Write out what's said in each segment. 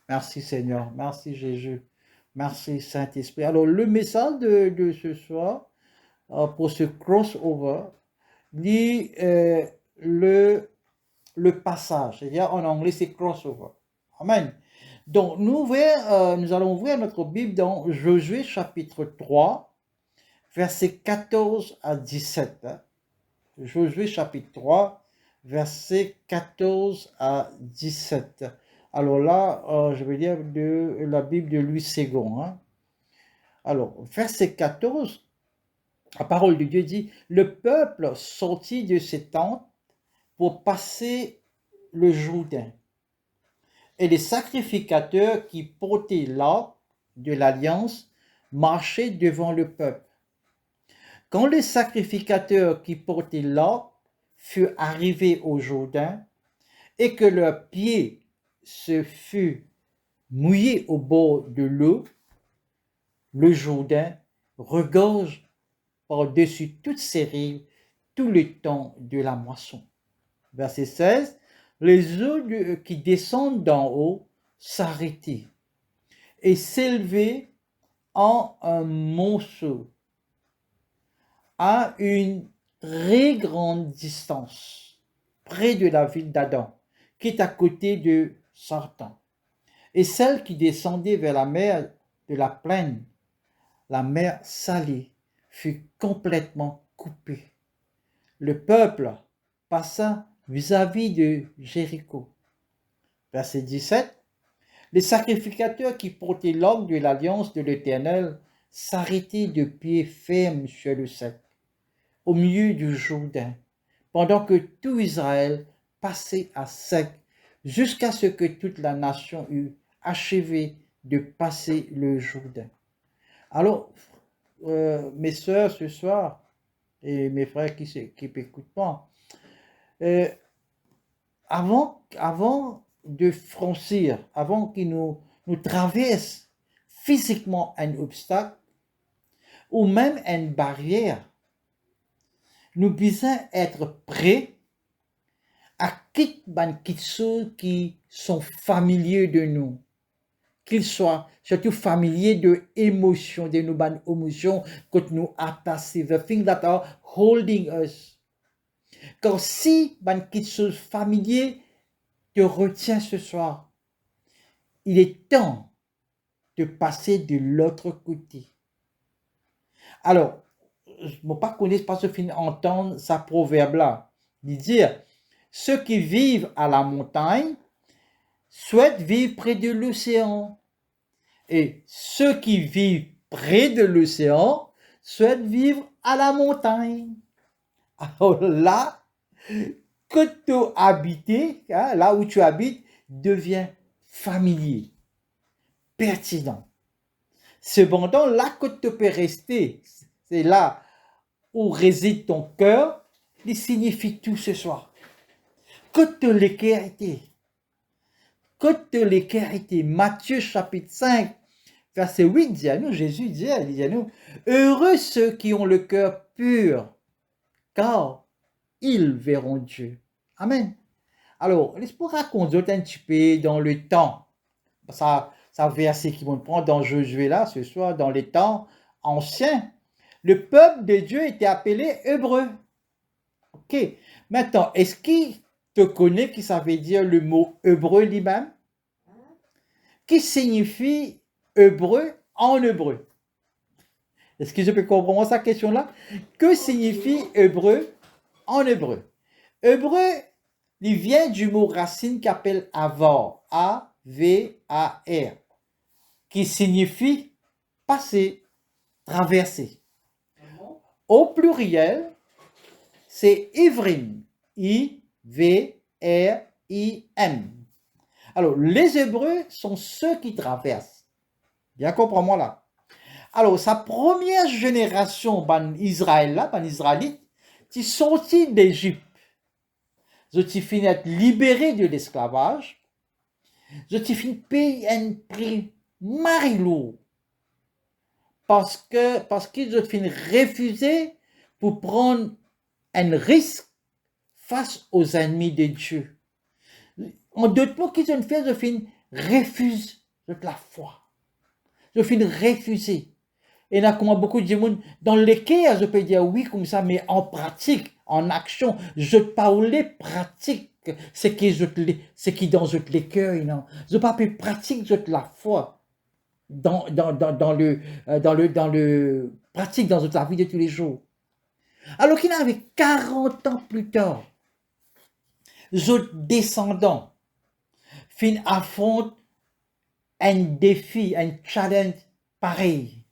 Merci Seigneur, merci Jésus, merci Saint-Esprit. Alors le message de ce soir, pour ce crossover, dit le, le passage, c'est-à-dire en anglais c'est crossover. Amen. Donc nous allons ouvrir notre Bible dans Josué chapitre 3, versets 14 à 17. Josué chapitre 3, versets 14 à 17. Alors là, je vais lire de la Bible de Louis II. Alors, verset 14, la parole de Dieu dit, le peuple sortit de ses tentes pour passer le Jourdain. Et les sacrificateurs qui portaient l'arc de l'alliance marchaient devant le peuple. Quand les sacrificateurs qui portaient l'arc furent arrivés au Jourdain et que leurs pieds se furent mouillés au bord de l'eau, le Jourdain regorge par-dessus toutes ses rives tout le temps de la moisson. Verset 16. Les eaux qui descendent d'en haut s'arrêtaient et s'élevaient en un monceau à une très grande distance, près de la ville d'Adam, qui est à côté de Sartan. Et celle qui descendait vers la mer de la plaine, la mer salée, fut complètement coupée. Le peuple passa vis-à-vis de Jéricho. Verset 17. Les sacrificateurs qui portaient l'arc de l'alliance de l'Éternel s'arrêtaient de pied ferme sur le sec, au milieu du Jourdain, pendant que tout Israël passait à sec, jusqu'à ce que toute la nation eût achevé de passer le Jourdain. Alors, mes sœurs ce soir, et mes frères qui m'écoutent pas, avant de franchir, avant qu'ils nous traversent physiquement un obstacle ou même une barrière, nous devons être prêts à quitter les choses qui sont familiers de nous, qu'ils soient surtout familiers de émotions, de nos émotions que nous attachons, the things that are holding us. Car si quelque chose familier te retient ce soir, il est temps de passer de l'autre côté. Alors, je ne pas connaître pas ce film, entendre sa proverbe-là, il dit, ceux qui vivent à la montagne souhaitent vivre près de l'océan. Et ceux qui vivent près de l'océan souhaitent vivre à la montagne. Alors là, que tu habites, là où tu habites, devient familier, pertinent. Cependant, là que tu peux rester, c'est là où réside ton cœur, il signifie tout ce soir. Que te l'équité. Que te l'équité. Matthieu chapitre 5, verset 8 dit à nous, Jésus dit à nous, heureux ceux qui ont le cœur pur, car ils verront Dieu. Amen. Alors, laisse-moi raconter un petit peu dans le temps. Ça verset qui vont prendre dans Josué là, ce soir, dans les temps anciens. Le peuple de Dieu était appelé hébreu. Ok. Maintenant, est-ce qu'il te connaît qui ça veut dire le mot hébreu lui-même? Qui signifie hébreu en hébreu? Est-ce que je peux comprendre cette question-là? Que signifie hébreu en hébreu? Hébreu, il vient du mot racine qui appelle avar, A-V-A-R, qui signifie passer, traverser. Au pluriel, c'est Ivrim, I-V-R-I-M. Alors, les Hébreux sont ceux qui traversent. Bien comprends-moi là. Alors, sa première génération, Israélite, qui sortit d'Égypte, je t'ai fini être libéré de l'esclavage, je t'ai fini payer un prix lourd parce qu'ils ont fini refuser pour prendre un risque face aux ennemis de Dieu. En d'autres mots, qu'ils ont fait, ils ont fini refuse de la foi. Je finis refuser. Et là, comme beaucoup de gens, dans les cas, je peux dire oui comme ça, mais en pratique, en action, je parlais pratique, ce qui dans les cœurs, non. Je pas pu pratique de la foi dans le pratique dans la vie de tous les jours. Alors qu'il avait 40 ans plus tard, je descendant, fin affronte un défi, un challenge pareil.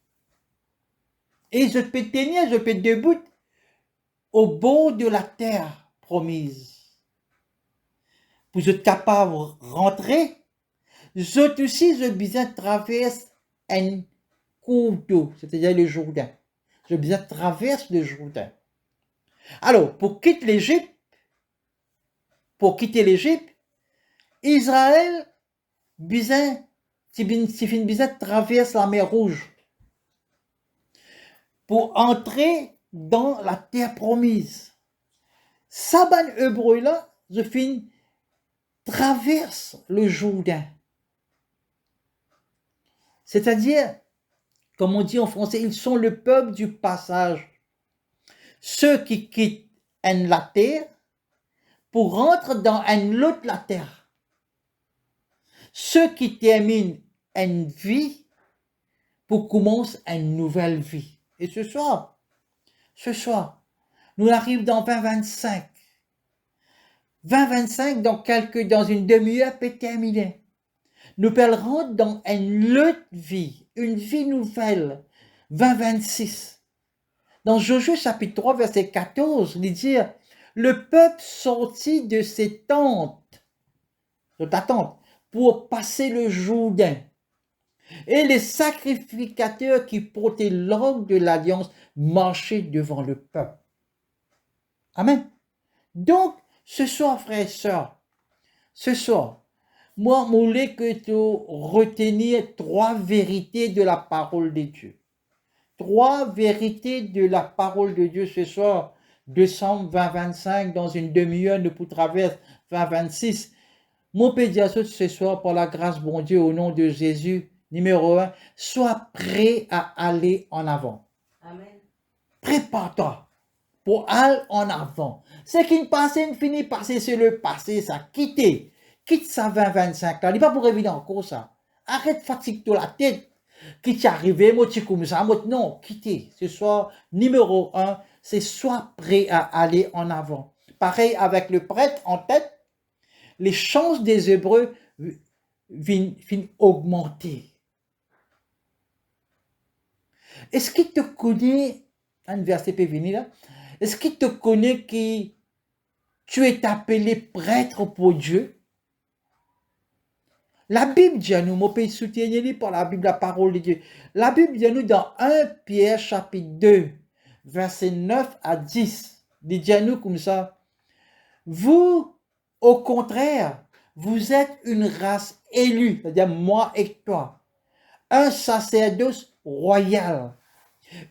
Et je peux tenir, je peux debout au bord de la terre promise. Pour être capable de rentrer, je aussi, je besoin traverser un cours d'eau, c'est-à-dire le Jourdain. Je besoin traverser le Jourdain. Alors, pour quitter l'Égypte, Israël besoin traverse la mer Rouge pour entrer dans la terre promise. Saban hébreu là, je finis traverse le Jourdain. C'est-à-dire, comme on dit en français, ils sont le peuple du passage. Ceux qui quittent la terre pour rentrer dans une autre la terre. Ceux qui terminent une vie pour commencer une nouvelle vie. Et ce soir, nous arrivons dans 2025. 2025, dans une demi-heure, peut terminer. Nous rentrons dans une autre vie, une vie nouvelle. 2026. Dans Josué chapitre 3, verset 14, il dit, le peuple sortit de ses tentes, pour passer le Jourdain. Et les sacrificateurs qui portaient l'ordre de l'alliance marchaient devant le peuple. Amen. Donc, ce soir, frères et sœurs, moi, je voulais que tu retenir 3 vérités de la parole de Dieu. 3 vérités de la parole de Dieu ce soir. Décembre 2025, dans une demi-heure, nous pouvons traverser 2026. Mon pédiatre ce soir, par la grâce bon Dieu, au nom de Jésus, numéro 1, sois prêt à aller en avant. Amen. Prépare-toi pour aller en avant. Ce qui ne passe, ne finit passer, c'est le passé, ça. Quitte ça 2025 là. Il n'est pas pour évident encore ça. Arrête fatigue de la tête. Qui t'est arrivé, moi tu comme ça, moi non, quittez. Ce soir, numéro 1, c'est sois prêt à aller en avant. Pareil avec le prêtre en tête, les chances des Hébreux viennent augmenter. Est-ce qu'il te connaît, un verset peut venir là, est-ce qu'il te connaît que tu es appelé prêtre pour Dieu? La Bible dit à nous, mon pays soutenir par la Bible, la parole de Dieu. La Bible dit à nous dans 1 Pierre chapitre 2, verset 9 à 10. Il dit à nous comme ça. Vous, au contraire, vous êtes une race élue, c'est-à-dire moi et toi. Un sacerdoce royal.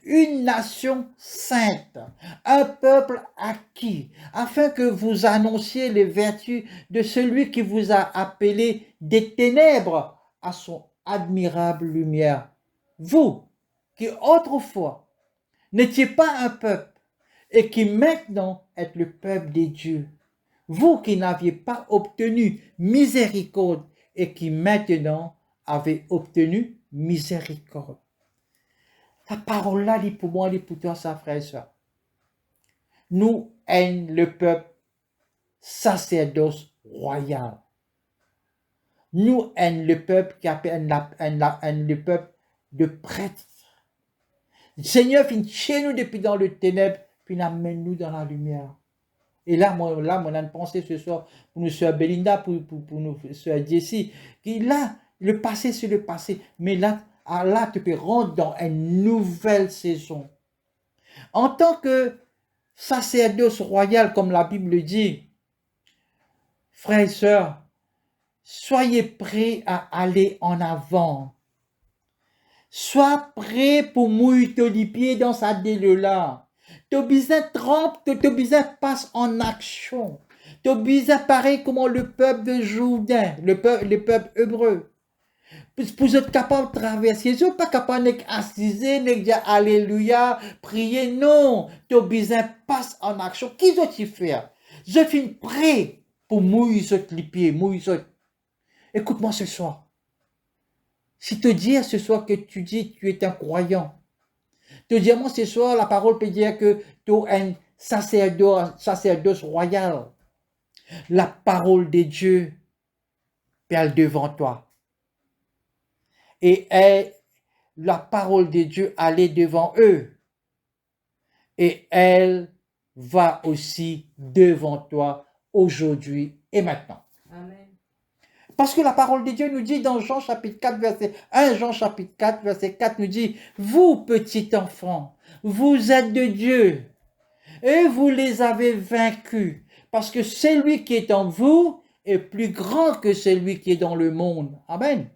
Une nation sainte, un peuple acquis, afin que vous annonciez les vertus de celui qui vous a appelé des ténèbres à son admirable lumière. Vous, qui autrefois n'étiez pas un peuple et qui maintenant êtes le peuple des dieux. Vous qui n'aviez pas obtenu miséricorde et qui maintenant avez obtenu miséricorde. La parole là, pour moi, pour toi, ça, frère et soeur. Nous sommes le peuple sacerdoce royal. Nous sommes le peuple qui appelle le peuple de prêtres. Le Seigneur vient chez nous depuis dans le ténèbre, puis amène-nous dans la lumière. Et là, on a une pensée ce soir pour nous, sœur Belinda, pour nous, sœur Jessie, qui là, le passé, c'est le passé, mais là, tu peux rentrer dans une nouvelle saison. En tant que sacerdoce royal, comme la Bible dit, frères et sœurs, soyez prêts à aller en avant. Sois prêt pour mouiller les pieds dans sa déle-là. Ton besoin trempe, ton besoin passe en action. Ton besoin pareil comme le peuple de Jourdain, le peuple hébreu. Pour être capable de traverser, je ne suis pas capable d'assister, de dire Alléluia, prier, non. Tu as besoin de passer en action. Qui doit-il faire? Je suis prêt pour mouiller les pieds, mouiller. Écoute-moi ce soir. Si te dire ce soir que tu dis que tu es un croyant, te dire moi ce soir, la parole peut dire que tu es un sacerdoce royal. La parole de Dieu parle devant toi. Et la parole de Dieu allait devant eux. Et elle va aussi devant toi aujourd'hui et maintenant. Amen. Parce que la parole de Dieu nous dit dans Jean chapitre 4, verset 1, Jean chapitre 4, verset 4 nous dit, vous petits enfants, vous êtes de Dieu et vous les avez vaincus. Parce que celui qui est en vous est plus grand que celui qui est dans le monde. Amen.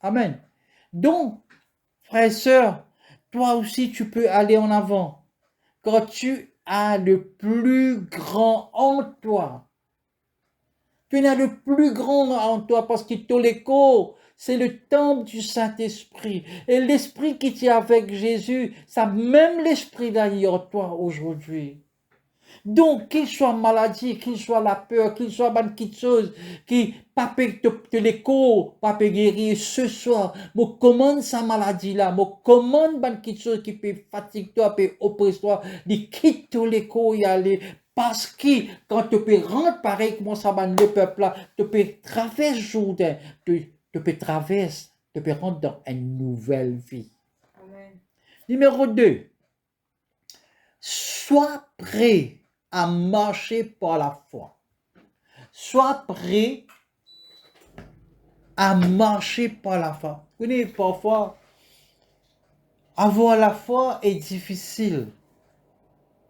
Amen. Donc, frères et sœurs, toi aussi tu peux aller en avant. Quand tu as le plus grand en toi. Tu as le plus grand en toi parce que Toléco, c'est le temple du Saint-Esprit. Et l'Esprit qui tient avec Jésus, ça même l'Esprit derrière toi aujourd'hui. Donc, qu'il soit maladie, qu'il soit la peur, qu'il soit bonne petite chose, qui pas te l'écho, pas peut guérir ce soir, me commande sa maladie là, me commande bonne petite chose qui peut fatiguer toi, peut oppresser toi, dit quitte l'écho y aller. Parce que quand tu peux rentrer pareil comme ça, le peuple là, tu peux traverser Jourdain, tu peux traverser, tu peux rentrer dans une nouvelle vie. Amen. Numéro 2. Sois prêt à marcher par la foi. Sois prêt à marcher par la foi. Vous connaissez, parfois, avoir la foi est difficile,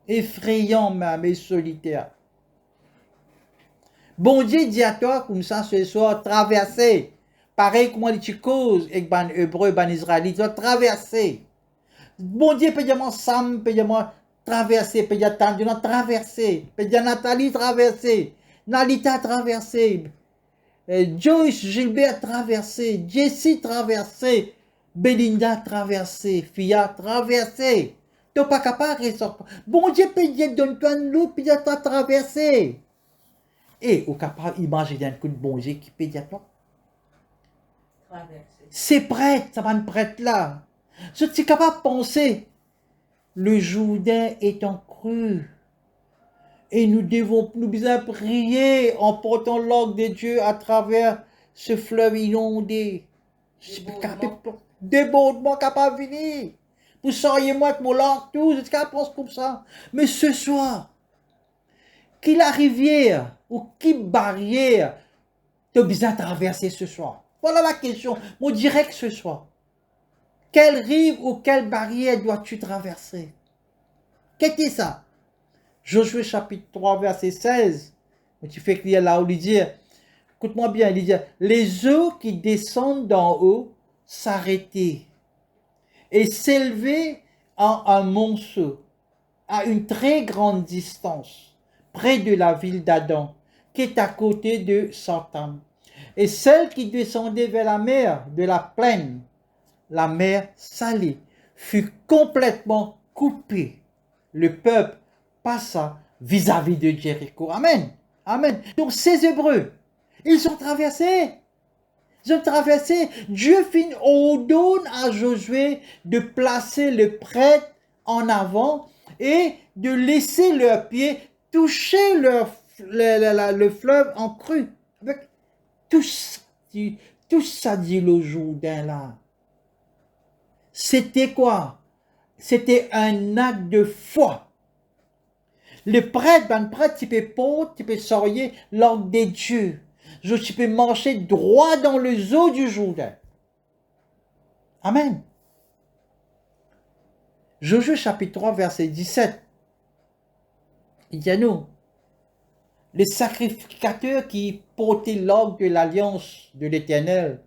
effrayant même et solitaire. Bon Dieu dit à toi comme ça ce soir, traverser. Pareil comme les causes avec les Hébreux, les Israélites, ils ont traversé. Bon Dieu peut dire moi Sam, peut dire moi traverser, peut dire Tandina traverser, peut dire Nathalie traverser, Nalita traverser, Joyce Gilbert traversé, Jessie traversé, Belinda traversé, Fia traversé. Tu n'es pas capable de sortir. Bon Dieu peut dire donne-toi une loupe, puis toi traversé. Et au capable d'imaginer un coup de bon Dieu qui peut dire toi. Traverser. C'est prêt, ça va être prêt là. Je suis capable de penser. Le Jourdain est en crue. Et nous devons nous bien prier en portant l'ordre de Dieu à travers ce fleuve inondé. Je suis capable débordement capable de venir. Vous sauriez moi que mon langue tout, je suis capable de penser comme ça. Mais ce soir, qui la rivière ou qui barrière tu as besoin de traverser ce soir? Voilà la question. Mon direct ce soir. Quelle rive ou quelle barrière dois-tu traverser? Qu'est-ce que c'est ça? Josué chapitre 3, verset 16. Tu fais lire là où il dit, écoute-moi bien, il dit, les eaux qui descendent d'en haut s'arrêtaient et s'élevaient en un monceau à une très grande distance, près de la ville d'Adam, qui est à côté de Santam. Et celle qui descendait vers la mer de la plaine, la mer salée, fut complètement coupée. Le peuple passa vis-à-vis de Jéricho. Amen. Amen. Donc ces Hébreux, ils ont traversé. Ils ont traversé. Dieu ordonne à Josué de placer le prêtre en avant et de laisser leurs pieds toucher le fleuve en crue. Avec tout ça dit le Jourdain là. C'était quoi? C'était un acte de foi. Le prêtre, tu peux porter, tu peux sortir l'ordre de Dieu. Tu peux marcher droit dans les eaux du Jourdain. Amen. Josué chapitre 3, verset 17. Il dit à nous, les sacrificateurs qui portaient l'ordre de l'alliance de l'Éternel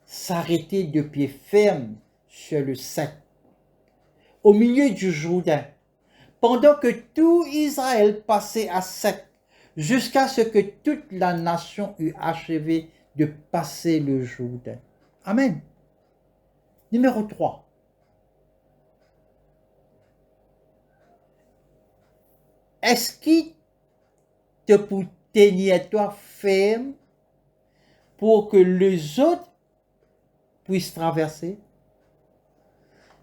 s'arrêtaient de pied ferme sur le sec, au milieu du Jourdain, pendant que tout Israël passait à sec, jusqu'à ce que toute la nation eût achevé de passer le Jourdain. Amen. Numéro 3. Est-ce qu'il te pour tenir toi ferme pour que les autres puissent traverser?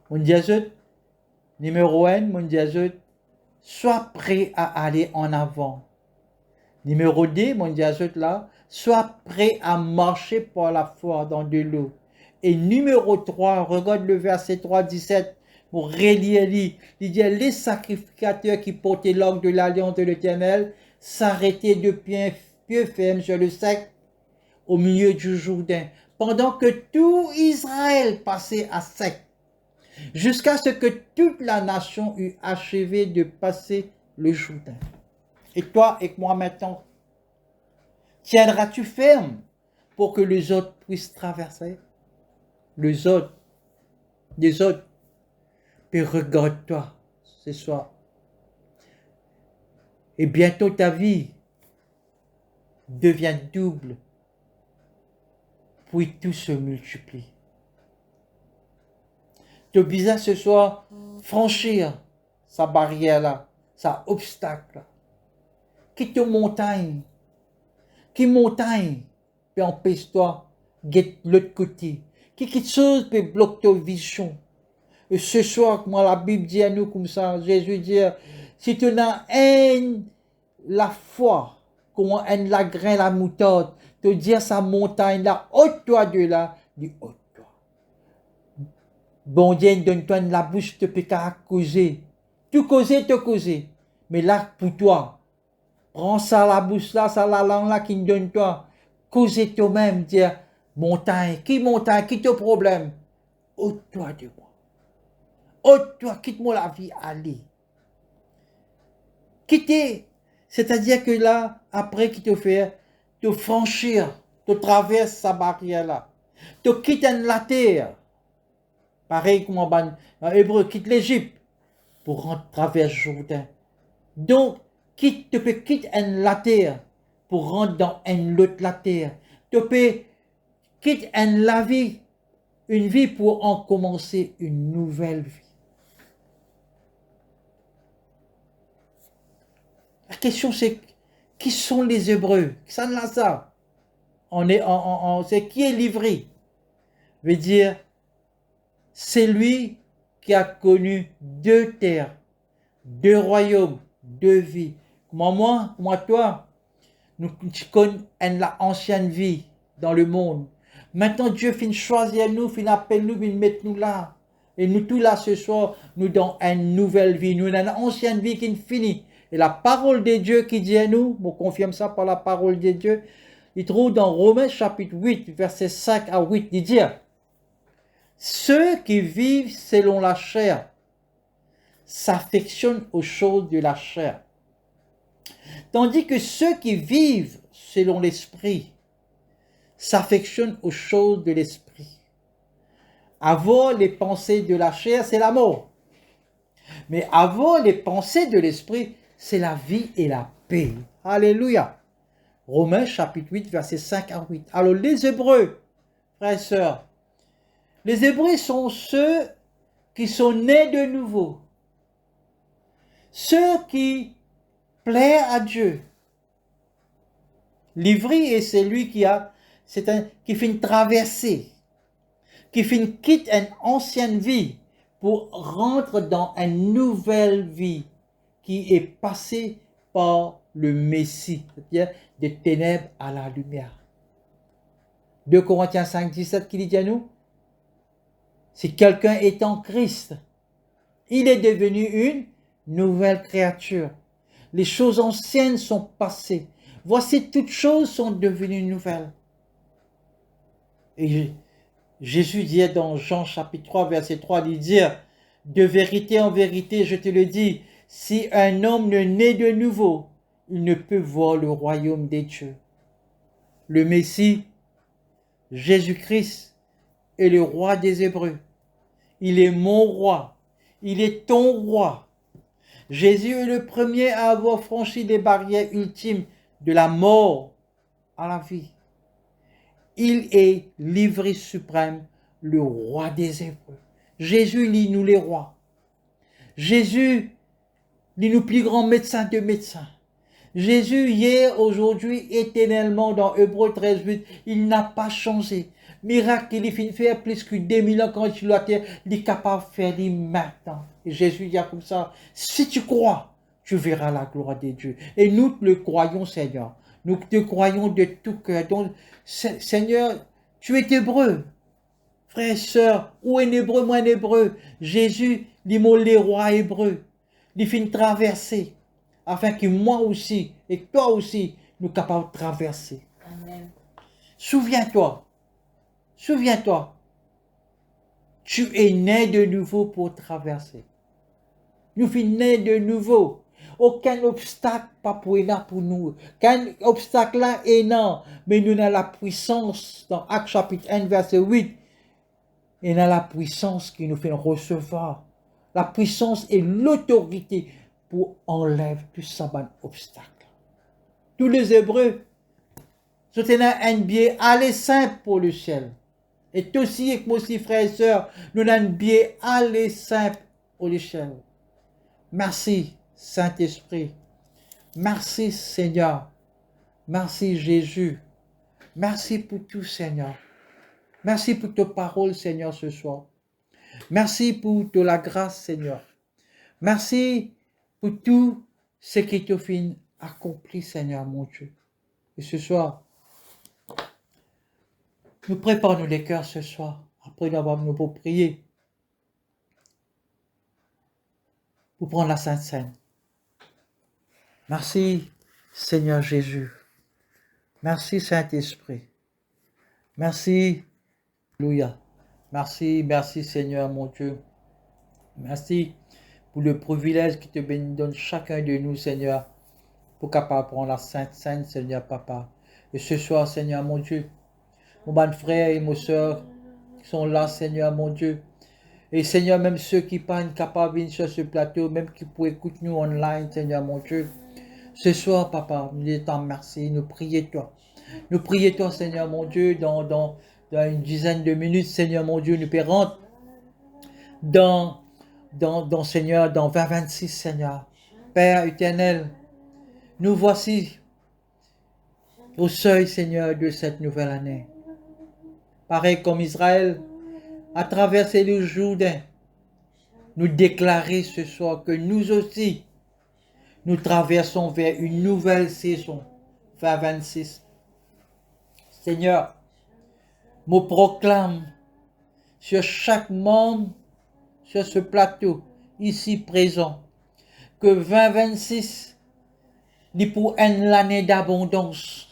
Mon Dieu, numéro 1, mon Dieu, sois prêt à aller en avant. Numéro 2, mon Dieu, là, sois prêt à marcher par la foi dans de l'eau. Et numéro 3, regarde le verset 3, 17, pour relire, il dit, les sacrificateurs qui portaient l'arc de l'alliance de l'Éternel s'arrêtaient de pied ferme sur le sec au milieu du Jourdain, pendant que tout Israël passait à sec, jusqu'à ce que toute la nation eût achevé de passer le Jourdain. Et toi et moi maintenant, tiendras-tu ferme pour que les autres puissent traverser? Les autres. Puis regarde-toi ce soir. Et bientôt ta vie devient double. Puis tout se multiplie. Tu as besoin ce soir franchir sa barrière-là, sa obstacle-là. Quitte montagne. Qui montagne peut empêcher-toi de l'autre côté. Qui chose peut bloquer ta vision. Et ce soir, comment la Bible dit à nous comme ça, Jésus dit, si tu n'as la foi, comment la grain, la moutarde, te dire sa montagne là, ôte-toi de là, dis ôte-toi. Bon Dieu, donne-toi la bouche, te peut qu'à causer. Tu causer. Mais là, pour toi, prends ça la bouche là, ça la langue là qui me donne toi. Causer toi-même, dire, montagne, qui te problème? Ôte-toi de moi. Ôte-toi, quitte-moi la vie, allez. Quitter, c'est-à-dire que là, après qu'il te fait, te franchir, te traverse sa barrière là. Te quitte la terre. Pareil comme en hébreu, quitte l'Égypte pour rentrer travers Jourdain. Donc, te peut quitter la terre pour rentrer dans l'autre la terre. Te peut quitter la vie, une vie pour en commencer une nouvelle vie. La question c'est, qui sont les Hébreux? Ça ne l'a ça. C'est qui est livré? Veut dire, c'est lui qui a connu deux terres, deux royaumes, deux vies. Moi, toi, nous connaissons la ancienne vie dans le monde. Maintenant, Dieu finit choisir nous, finit appeler nous, finit mettre nous là. Et nous tous là ce soir, nous dans une nouvelle vie. Nous dans une ancienne vie qui finit. Et la parole de Dieu qui dit à nous, on confirme ça par la parole de Dieu, il trouve dans Romains chapitre 8, versets 5 à 8, il dit, ceux qui vivent selon la chair s'affectionnent aux choses de la chair. Tandis que ceux qui vivent selon l'esprit s'affectionnent aux choses de l'esprit. Avoir les pensées de la chair, c'est la mort. Mais avoir les pensées de l'esprit, c'est la vie et la paix. Alléluia. Romains chapitre 8, versets 5 à 8. Alors les Hébreux, frères et sœurs, les Hébreux sont ceux qui sont nés de nouveau. Ceux qui plaisent à Dieu. L'ivri est celui qui fait une traversée, qui fait une quitte une ancienne vie pour rentrer dans une nouvelle vie qui est passée par le Messie, c'est-à-dire des ténèbres à la lumière. 2 Corinthiens 5, 17 qui dit à nous, si quelqu'un est en Christ, il est devenu une nouvelle créature. Les choses anciennes sont passées. Voici, toutes choses sont devenues nouvelles. Et Jésus dit dans Jean chapitre 3, verset 3, il dit, de vérité en vérité, je te le dis, si un homme ne naît de nouveau, il ne peut voir le royaume des dieux. Le Messie, Jésus-Christ, est le roi des Hébreux. Il est mon roi. Il est ton roi. Jésus est le premier à avoir franchi les barrières ultimes de la mort à la vie. Il est livré suprême, le roi des Hébreux. Jésus, lis-nous les rois. Jésus, lis-nous plus grand médecin de médecins. Jésus, hier, aujourd'hui, éternellement, dans Hébreux 13, 8, il n'a pas changé. Miracle, il est fait faire plus que 2000 ans quand il sur la terre, il est capable de faire les maintenant. Et Jésus dit comme ça, si tu crois, tu verras la gloire de Dieu. Et nous le croyons, Seigneur. Nous te croyons de tout cœur. Donc, Seigneur, tu es hébreu. Frères et sœurs, ou un hébreu, moi un hébreu. Jésus, dis-moi les rois hébreux. Il fait une traversée. Afin que moi aussi, et toi aussi, nous capables de traverser. Amen. Souviens-toi. Souviens-toi. Tu es né de nouveau pour traverser. Nous sommes nés de nouveau. Aucun obstacle pas pour là pour nous. Aucun obstacle là est non. Mais nous avons la puissance, dans Actes chapitre 1, verset 8, et nous avons la puissance qui nous fait recevoir. La puissance et l'autorité pour enlever tout ça, obstacle. Tous les Hébreux, c'était un biais aller simple pour le ciel. Et aussi, avec moi aussi, frères et sœurs, nous avons un biais aller simple pour le ciel. Merci, Saint-Esprit. Merci, Seigneur. Merci, Jésus. Merci pour tout, Seigneur. Merci pour ta parole, Seigneur, ce soir. Merci pour de la grâce, Seigneur. Merci pour tout ce qui te fait accompli, Seigneur, mon Dieu. Et ce soir, nous préparons les cœurs ce soir, après avoir nous pour prier, pour prendre la Sainte Seine. Merci, Seigneur Jésus. Merci, Saint-Esprit. Merci, Alléluia. Merci, merci, Seigneur, mon Dieu. Merci pour le privilège qui te donne chacun de nous, Seigneur, pour capable prendre la Sainte Seine, Seigneur, Papa. Et ce soir, Seigneur, mon Dieu, mon bon frère et mes soeurs qui sont là, Seigneur, mon Dieu. Et Seigneur, même ceux qui ne sont pas capables de venir sur ce plateau, même qui pourraient écouter nous online, Seigneur, mon Dieu. Ce soir, Papa, nous disons merci, nous prions toi. Nous prions toi, Seigneur, mon Dieu, dans une dizaine de minutes, Seigneur, mon Dieu, nous pérons Seigneur, dans 2026, Seigneur. Père éternel, nous voici au seuil, Seigneur, de cette nouvelle année. Pareil comme Israël a traversé le Jourdain, nous déclarer ce soir que nous aussi, nous traversons vers une nouvelle saison, 2026. Seigneur, me proclame sur chaque membre, sur ce plateau, ici présent, que 2026 est pour une année d'abondance.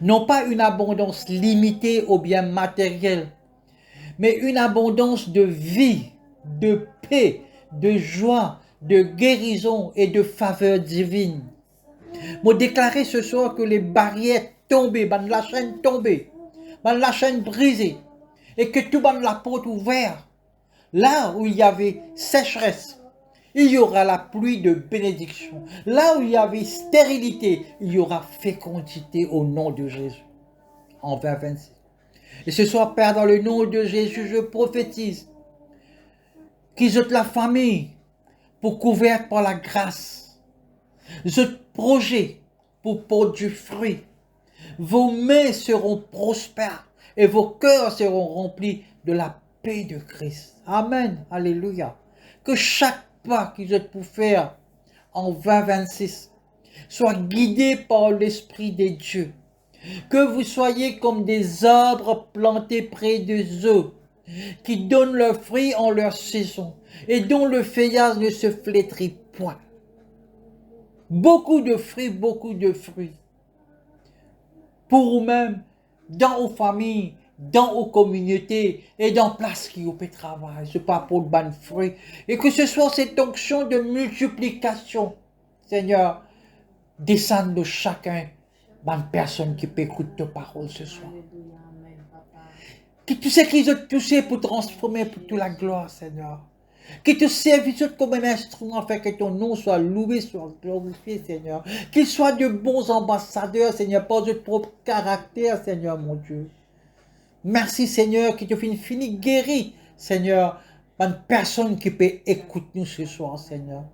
Non pas une abondance limitée aux biens matériels, mais une abondance de vie, de paix, de joie, de guérison et de faveur divine. Je déclarer ce soir que les barrières tombées, la chaîne tombée, la chaîne brisée, et que tout la porte ouverte. Là où il y avait sécheresse, il y aura la pluie de bénédiction. Là où il y avait stérilité, il y aura fécondité au nom de Jésus. En 2026. Et ce soir, Père, dans le nom de Jésus, je prophétise qu'ils ont la famille pour couverte par la grâce. Ce projet pour porter du fruit. Vos mains seront prospères et vos cœurs seront remplis de la paix de Christ. Amen. Alléluia. Que chaque pas qu'ils ont pour faire en 2026 soit guidé par l'Esprit de Dieu. Que vous soyez comme des arbres plantés près des eaux, qui donnent leurs fruits en leur saison, et dont le feuillage ne se flétrit point. Beaucoup de fruits, beaucoup de fruits. Pour vous-même, dans vos familles, dans vos communautés, et dans place qui vous peut travailler, ce pas pour le bon fruit. Et que ce soit cette onction de multiplication, Seigneur, descende de chacun. Bonne personne qui peut écouter ta parole ce soir. Que tout ce qu'ils ont touché pour transformer pour toute la gloire, Seigneur. Que te service comme un instrument afin que ton nom soit loué, soit glorifié, Seigneur. Qu'ils soient de bons ambassadeurs, Seigneur, pas de propre caractère, Seigneur, mon Dieu. Merci, Seigneur, que tu fini guéri, Seigneur, une personne qui peut écouter nous ce soir, Seigneur.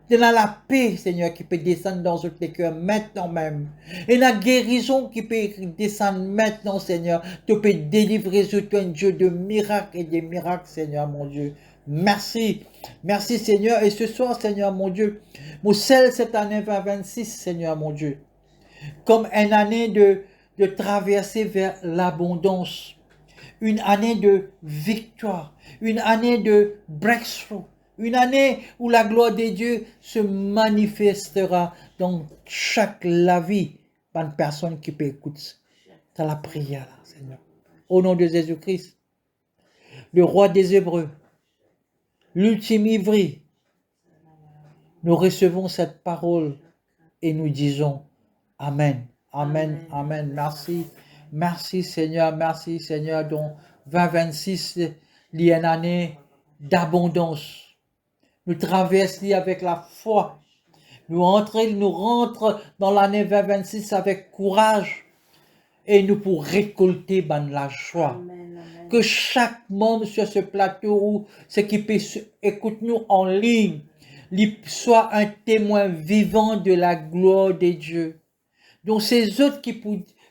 De la paix, Seigneur, qui peut descendre dans tous les cœurs maintenant même. Et la guérison qui peut descendre maintenant, Seigneur. Tu peux délivrer sur toi un Dieu de miracles et des miracles, Seigneur, mon Dieu. Merci. Merci, Seigneur. Et ce soir, Seigneur, mon Dieu, moi, celle cette année 2026, Seigneur, mon Dieu, comme une année de traverser vers l'abondance. Une année de victoire, une année de breakthrough, une année où la gloire de Dieu se manifestera dans chaque la vie d'une personne qui peut écouter dans la prière, Seigneur. Au nom de Jésus-Christ, le roi des Hébreux, l'ultime ivri, nous recevons cette parole et nous disons Amen, Amen, Amen. Merci. Merci Seigneur, dont 2026, il y a une année d'abondance. Nous traversons avec la foi. Nous rentrons dans l'année 2026 avec courage et nous pour récolter la joie. Amen, amen. Que chaque membre sur ce plateau ou ce qui peut écouter nous en ligne, soit un témoin vivant de la gloire de Dieu. Donc ces autres qui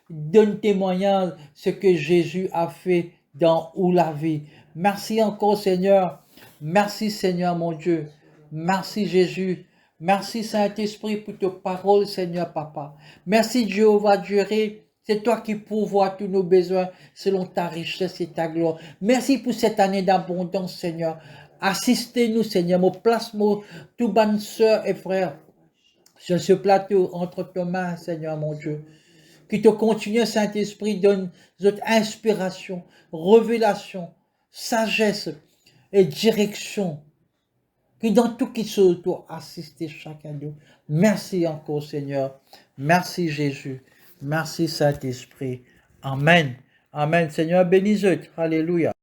donnent témoignage ce que Jésus a fait dans ou la vie. Merci encore Seigneur. Merci Seigneur mon Dieu. Merci Jésus. Merci Saint-Esprit pour tes paroles Seigneur Papa. Merci Jéhovah Jireh. C'est toi qui pourvois tous nos besoins selon ta richesse et ta gloire. Merci pour cette année d'abondance Seigneur. Assistez-nous Seigneur. Mon place, tout bonnes sœurs et frères. Sur ce plateau, entre tes mains, Seigneur mon Dieu, que te continue, Saint-Esprit, donne notre inspiration, révélation, sagesse et direction. Que dans tout qui se doit assister chacun d'eux. Merci encore, Seigneur. Merci, Jésus. Merci, Saint-Esprit. Amen. Amen. Seigneur, bénis-eux. Alléluia.